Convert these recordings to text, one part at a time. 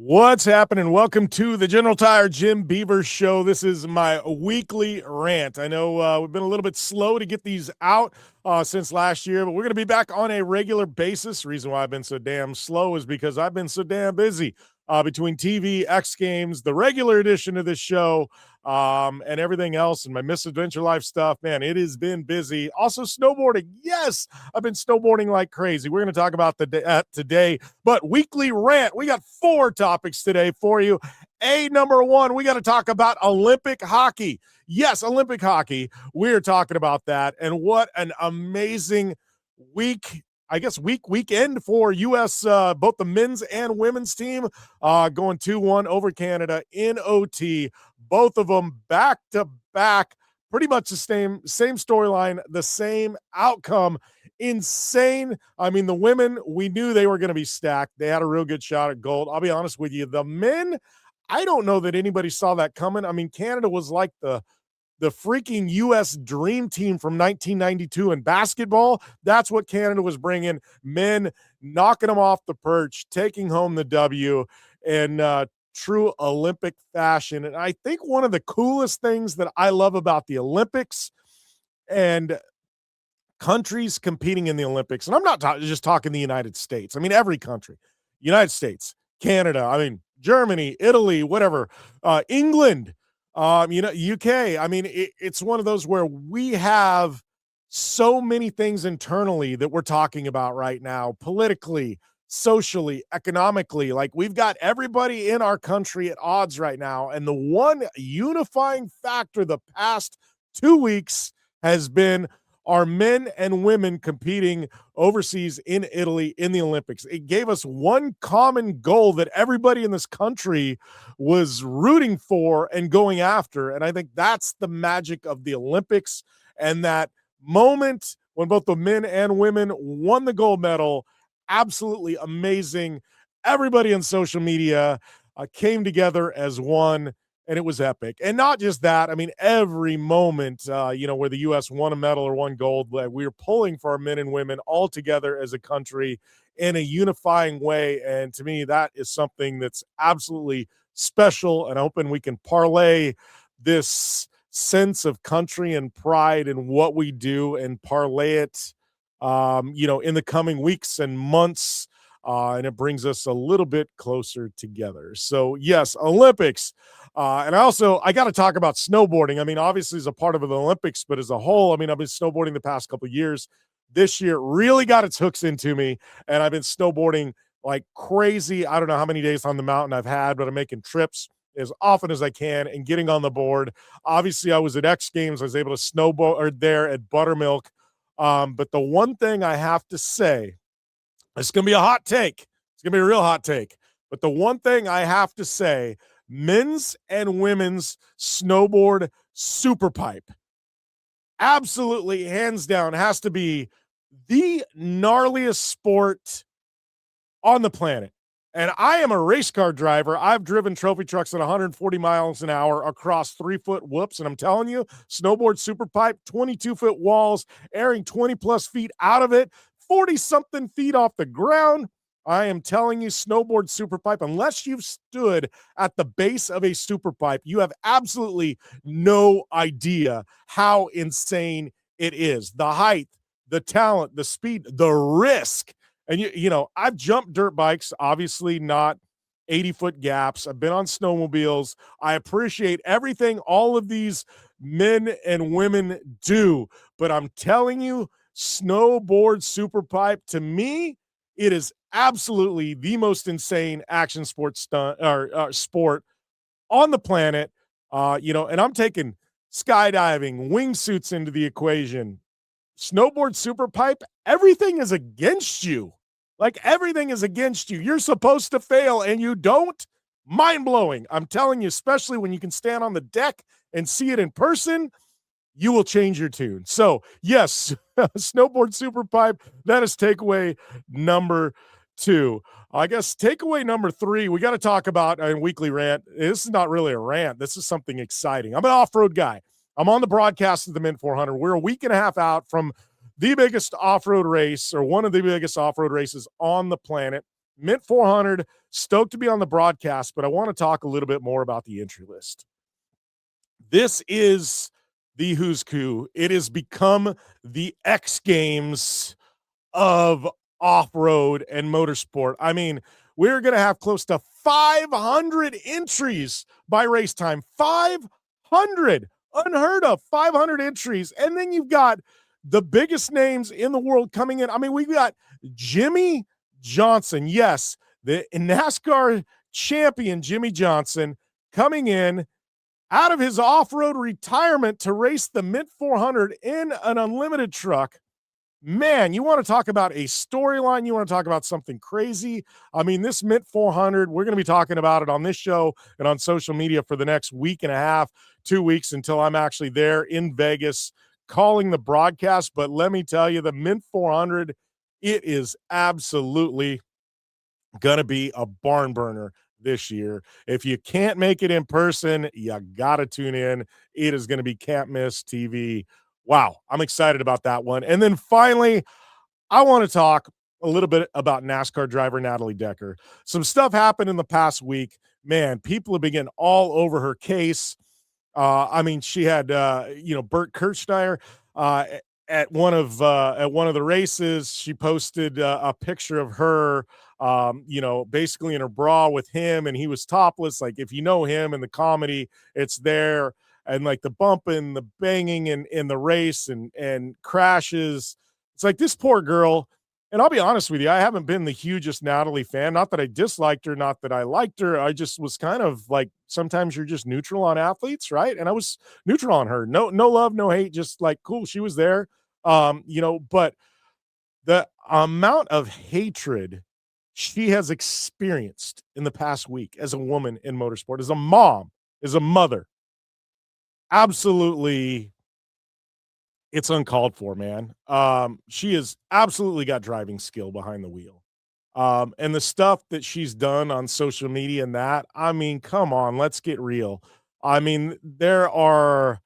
What's happening? Welcome to the General Tire Jim Beaver Show. This is my weekly rant. I know we've been a little bit slow to get these out since last year, but we're going to be back on a regular basis. The reason why I've been so damn slow is because I've been so damn busy between TV, X Games, the regular edition of this show, and everything else, and my misadventure life stuff. Man, it has been busy. Also, snowboarding. Yes, I've been snowboarding like crazy. We're going to talk about today, but weekly rant. We got 4 topics today for you. Number 1, we got to talk about Olympic hockey. Yes, Olympic hockey. We're talking about that, and what an amazing weekend for U.S. Both the men's and women's team going 2-1 over Canada in OT. Both of them back to back, pretty much the same storyline, the same outcome. Insane. I mean, the women, we knew they were going to be stacked. They had a real good shot at gold. I'll be honest with you. The men, I don't know that anybody saw that coming. I mean, Canada was like the freaking U.S. dream team from 1992 in basketball. That's what Canada was bringing. Men knocking them off the perch, taking home the W in true Olympic fashion. And I think one of the coolest things that I love about the Olympics and countries competing in the Olympics, and I'm not just talking the United States. I mean, every country, United States, Canada, I mean, Germany, Italy, whatever, England, UK. I mean, it's one of those where we have so many things internally that we're talking about right now, politically, socially, economically. Like, we've got everybody in our country at odds right now. And the one unifying factor the past 2 weeks has been our men and women competing overseas in Italy in the Olympics. It gave us one common goal that everybody in this country was rooting for and going after. And I think that's the magic of the Olympics, and that moment when both the men and women won the gold medal. Absolutely amazing. Everybody on social media came together as one, and it was epic. And not just that, I mean, every moment, where the U.S. won a medal or won gold, we were pulling for our men and women all together as a country in a unifying way. And to me, that is something that's absolutely special, and hoping we can parlay this sense of country and pride in what we do and parlay it in the coming weeks and months, and it brings us a little bit closer together. So yes, Olympics. And I got to talk about snowboarding. I mean, obviously as a part of the Olympics, but as a whole, I mean, I've been snowboarding the past couple of years. This year really got its hooks into me, and I've been snowboarding like crazy. I don't know how many days on the mountain I've had, but I'm making trips as often as I can and getting on the board. Obviously I was at X Games. I was able to snowboard there at Buttermilk. But the one thing I have to say, it's going to be a hot take. It's going to be a real hot take. But the one thing I have to say, men's and women's snowboard superpipe, absolutely, hands down, has to be the gnarliest sport on the planet. And I am a race car driver. I've driven trophy trucks at 140 miles an hour across 3-foot whoops. And I'm telling you, snowboard superpipe, 22-foot walls, airing 20-plus feet out of it, 40-something feet off the ground. I am telling you, snowboard superpipe, unless you've stood at the base of a superpipe, you have absolutely no idea how insane it is. The height, the talent, the speed, the risk. And, I've jumped dirt bikes, obviously not 80-foot gaps. I've been on snowmobiles. I appreciate everything all of these men and women do. But I'm telling you, snowboard superpipe, to me, it is absolutely the most insane action sport sport on the planet. And I'm taking skydiving, wingsuits into the equation. Snowboard superpipe, everything is against you. Like, everything is against you. You're supposed to fail, and you don't. Mind-blowing. I'm telling you, especially when you can stand on the deck and see it in person, you will change your tune. So, yes, snowboard superpipe, that is takeaway number 2. I guess takeaway number 3, we got to talk about a weekly rant. This is not really a rant. This is something exciting. I'm an off-road guy. I'm on the broadcast of the Mint 400. We're a week and a half out from the biggest off-road race, or one of the biggest off-road races on the planet. Mint 400 Stoked to be on the broadcast, but I want to talk a little bit more about the entry list. This is the Who's Coup. It has become the X Games of off-road and motorsport. I mean, we're going to have close to 500 entries by race time. 500, unheard of, 500 entries. And then you've got the biggest names in the world coming in. I mean, we've got Jimmy Johnson. Yes, the NASCAR champion, Jimmy Johnson, coming in out of his off-road retirement to race the Mint 400 in an unlimited truck. Man, you want to talk about a storyline? You want to talk about something crazy? I mean, this Mint 400, we're going to be talking about it on this show and on social media for the next week and a half, 2 weeks, until I'm actually there in Vegas calling the broadcast. But let me tell you, the Mint 400, it is absolutely going to be a barn burner this year. If you can't make it in person, you got to tune in. It is going to be can't miss TV. Wow, I'm excited about that one. And then finally, I want to talk a little bit about NASCAR driver Natalie Decker. Some stuff happened in the past week. Man, people have been getting all over her case. I mean, she had Bert Kirchner at one of the races. She posted a picture of her basically in her bra with him, and he was topless. Like, if you know him and the comedy, it's there. And like the bumping, the banging in the race and crashes. It's like, this poor girl. And I'll be honest with you, I haven't been the hugest Natalie fan. Not that I disliked her, not that I liked her. I just was kind of like, sometimes you're just neutral on athletes, right? And I was neutral on her. No love, no hate, just like, cool, she was there. But the amount of hatred she has experienced in the past week as a woman in motorsport, as a mom, as a mother, absolutely, it's uncalled for, man. She has absolutely got driving skill behind the wheel. And the stuff that she's done on social media and that, I mean, come on, let's get real. I mean, there are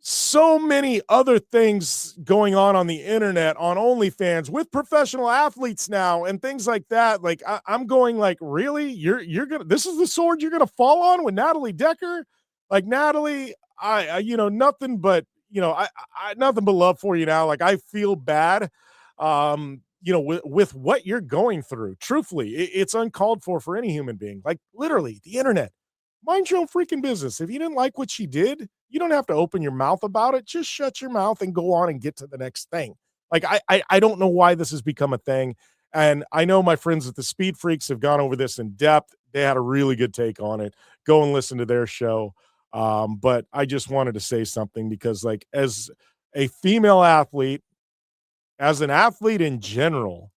so many other things going on the internet, on OnlyFans, with professional athletes now and things like that. Like, I'm going like, really? You're gonna, this is the sword you're gonna fall on with Natalie Decker? Like, Natalie, I nothing but, I nothing but love for you now. Like, I feel bad, with what you're going through. Truthfully, it's uncalled for any human being. Like, literally, the internet. Mind your own freaking business. If you didn't like what she did, you don't have to open your mouth about it. Just shut your mouth and go on and get to the next thing. Like, I don't know why this has become a thing. And I know my friends at the Speed Freaks have gone over this in depth. They had a really good take on it. Go and listen to their show. But I just wanted to say something because, like, as a female athlete, as an athlete in general,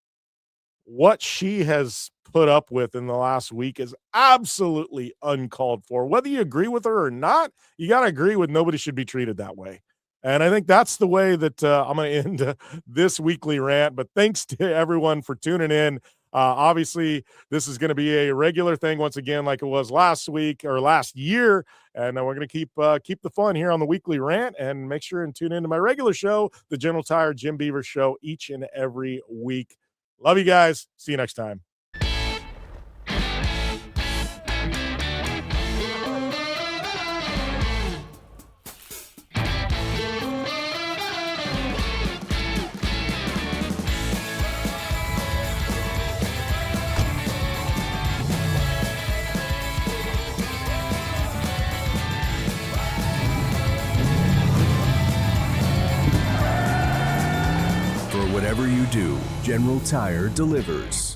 what she has put up with in the last week is absolutely uncalled for. Whether you agree with her or not, you got to agree with nobody should be treated that way. And I think that's the way that I'm going to end this weekly rant. But thanks to everyone for tuning in. Obviously, this is going to be a regular thing once again, like it was last week or last year. And we're going to keep the fun here on the weekly rant, and make sure and tune into my regular show, the General Tire Jim Beaver Show, each and every week. Love you guys. See you next time. Whatever you do, General Tire delivers.